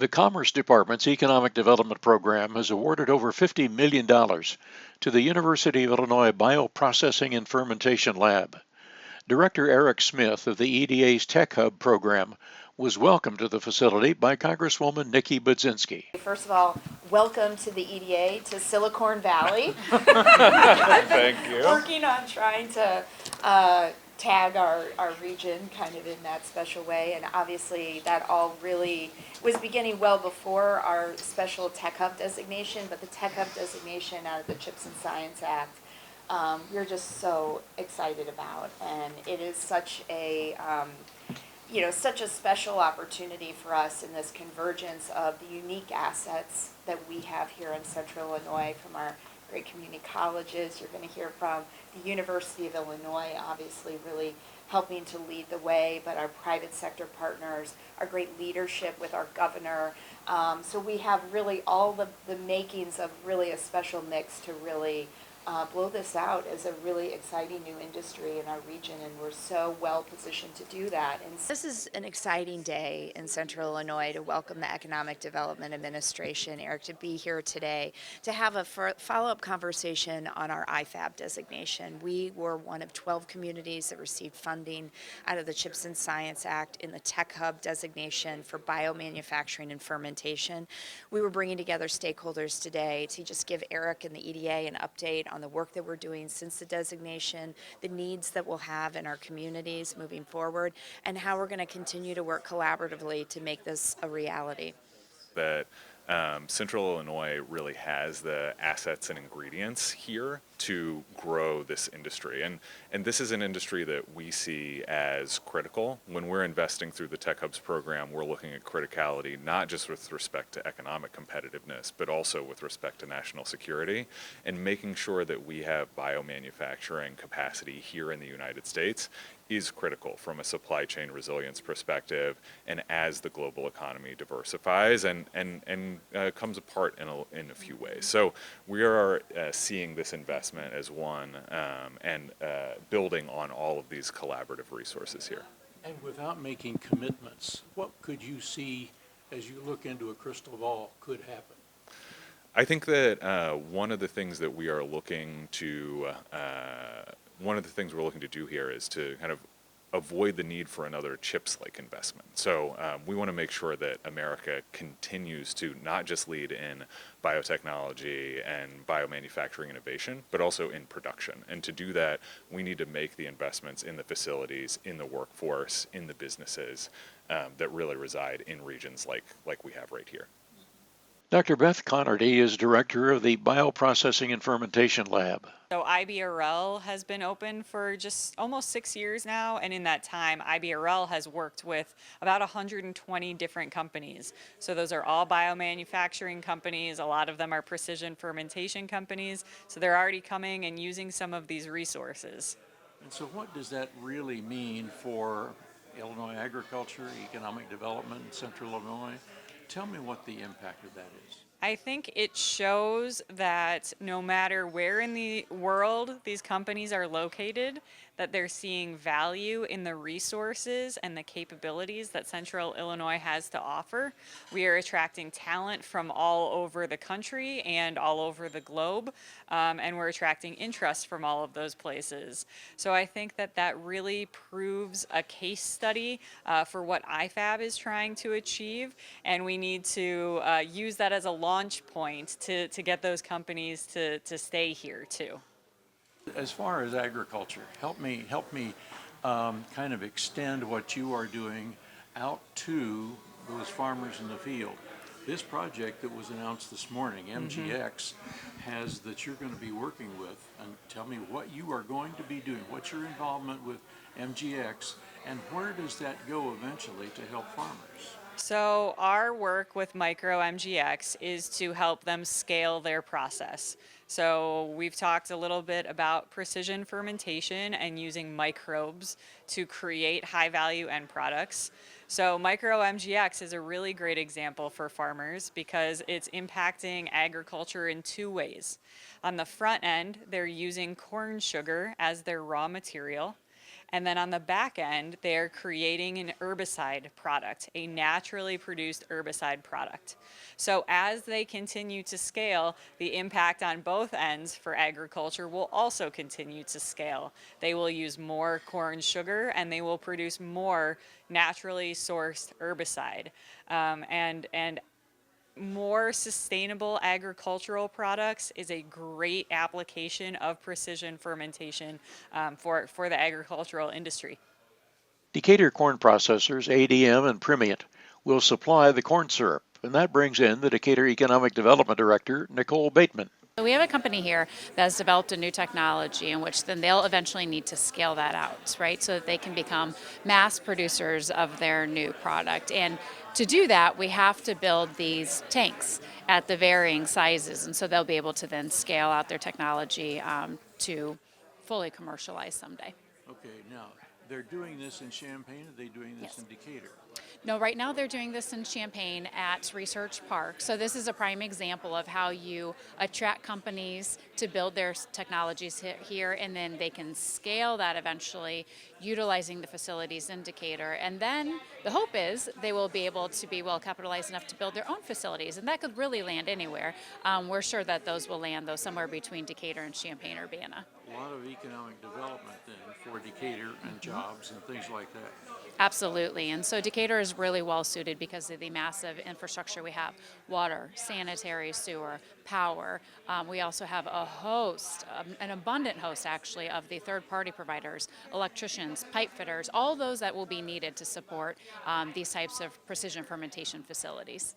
The Commerce Department's Economic Development Program has awarded over $50 million to the University of Illinois Bioprocessing and Fermentation Lab. Director Eric Smith of the EDA's Tech Hub program was welcomed to the facility by Congresswoman Nikki Budzinski. First of all, welcome to the EDA, to Silicon Valley. Thank you. Working on trying to tag our region kind of in that special way, and obviously that all really was beginning well before our special Tech Hub designation, but the Tech Hub designation out of the CHIPS and Science Act, we're just so excited about, and it is such a such a special opportunity for us in this convergence of the unique assets that we have here in Central Illinois from our great community colleges. You're going to hear from the University of Illinois, obviously really helping to lead the way, but our private sector partners, our great leadership with our governor. So we have really all the makings of really a special mix to really blow this out as a really exciting new industry in our region, and we're so well positioned to do that. And this is an exciting day in Central Illinois to welcome the Economic Development Administration, Eric, to be here today to have a follow-up conversation on our IFAB designation. We were one of 12 communities that received funding out of the CHIPS and Science Act in the Tech Hub designation for biomanufacturing and fermentation. We were bringing together stakeholders today to just give Eric and the EDA an update on the work that we're doing since the designation, the needs that we'll have in our communities moving forward, and how we're going to continue to work collaboratively to make this a reality. That Central Illinois really has the assets and ingredients here to grow this industry. And this is an industry that we see as critical. When we're investing through the Tech Hubs program, we're looking at criticality, not just with respect to economic competitiveness, but also with respect to national security, and making sure that we have biomanufacturing capacity here in the United States is critical from a supply chain resilience perspective, and as the global economy diversifies and comes apart in a few ways. So we are seeing this investment as one and building on all of these collaborative resources here. And without making commitments, what could you see as you look into a crystal ball could happen? I think that one of the things that we are looking to do here is to kind of avoid the need for another CHIPS-like investment. So we want to make sure that America continues to not just lead in biotechnology and biomanufacturing innovation, but also in production. And to do that, we need to make the investments in the facilities, in the workforce, in the businesses that really reside in regions like we have right here. Dr. Beth Connerty is director of the Bioprocessing and Fermentation Lab. So IBRL has been open for just almost 6 years now, and in that time, IBRL has worked with about 120 different companies. So those are all biomanufacturing companies. A lot of them are precision fermentation companies. So they're already coming and using some of these resources. And so what does that really mean for Illinois agriculture, economic development in Central Illinois? Tell me what the impact of that is. I think it shows that no matter where in the world these companies are located, that they're seeing value in the resources and the capabilities that Central Illinois has to offer. We are attracting talent from all over the country and all over the globe, and we're attracting interest from all of those places. So I think that that really proves a case study for what IFAB is trying to achieve, and we need to use that as a launch point to get those companies to stay here too. As far as agriculture, help me kind of extend what you are doing out to those farmers in the field. This project that was announced this morning, MGX, has that you're going to be working with, and tell me what you are going to be doing. What's your involvement with MGX, and where does that go eventually to help farmers? So our work with MicroMGX is to help them scale their process. So we've talked a little bit about precision fermentation and using microbes to create high-value end products. So MicroMGX is a really great example for farmers because it's impacting agriculture in two ways. On the front end, they're using corn sugar as their raw material. And then on the back end, they're creating an herbicide product, a naturally produced herbicide product. So as they continue to scale, the impact on both ends for agriculture will also continue to scale. They will use more corn sugar and they will produce more naturally sourced herbicide. And more sustainable agricultural products is a great application of precision fermentation for the agricultural industry. Decatur corn processors, ADM and Primient, will supply the corn syrup, and that brings in the Decatur Economic Development Director, Nicole Bateman. So we have a company here that has developed a new technology in which then they'll eventually need to scale that out, right? So that they can become mass producers of their new product. And to do that, we have to build these tanks at the varying sizes. And so they'll be able to then scale out their technology to fully commercialize someday. Okay, now, they're doing this in Champaign, are they doing this Yes. in Decatur? No, right now they're doing this in Champaign at Research Park. So this is a prime example of how you attract companies to build their technologies here, and then they can scale that eventually utilizing the facilities in Decatur. And then the hope is they will be able to be well capitalized enough to build their own facilities, and that could really land anywhere. We're sure that those will land, though, somewhere between Decatur and Champaign-Urbana. A lot of economic development then for Decatur and jobs and things like that. Absolutely. And so Decatur is really well suited because of the massive infrastructure we have: water, sanitary, sewer, power. We also have a host, an abundant host actually, of the third-party providers, electricians, pipe fitters, all those that will be needed to support these types of precision fermentation facilities.